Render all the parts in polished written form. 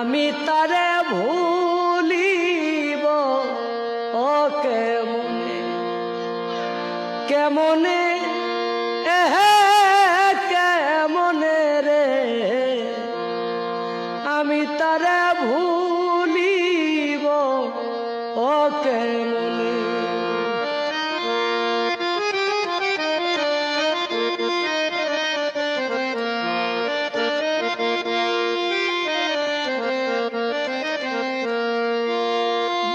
আমি তারে ভুলিব ও কেমনে কেমনে কেমনে রে আমি তারে ভুলিব ও কেমনে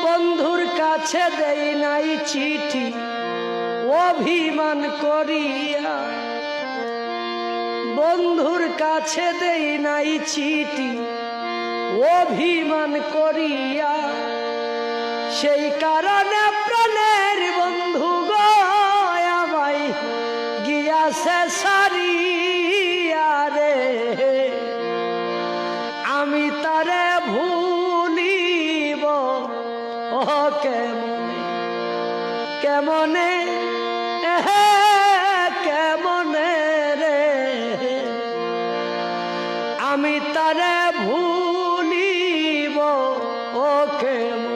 বন্ধুর কাছে দেই নাই চিঠি অভিমান করিয়া বন্ধুর কাছে দেই নাই চিঠি অভিমান করিয়া সেই কারণে প্রাণের বন্ধু গো আমায় গিয়াছে সারিয়া রে আমি তারে ভুলিব ও কেমনে কেমনে কেমনে রে আমি তারে ভুলিব ও কেমনে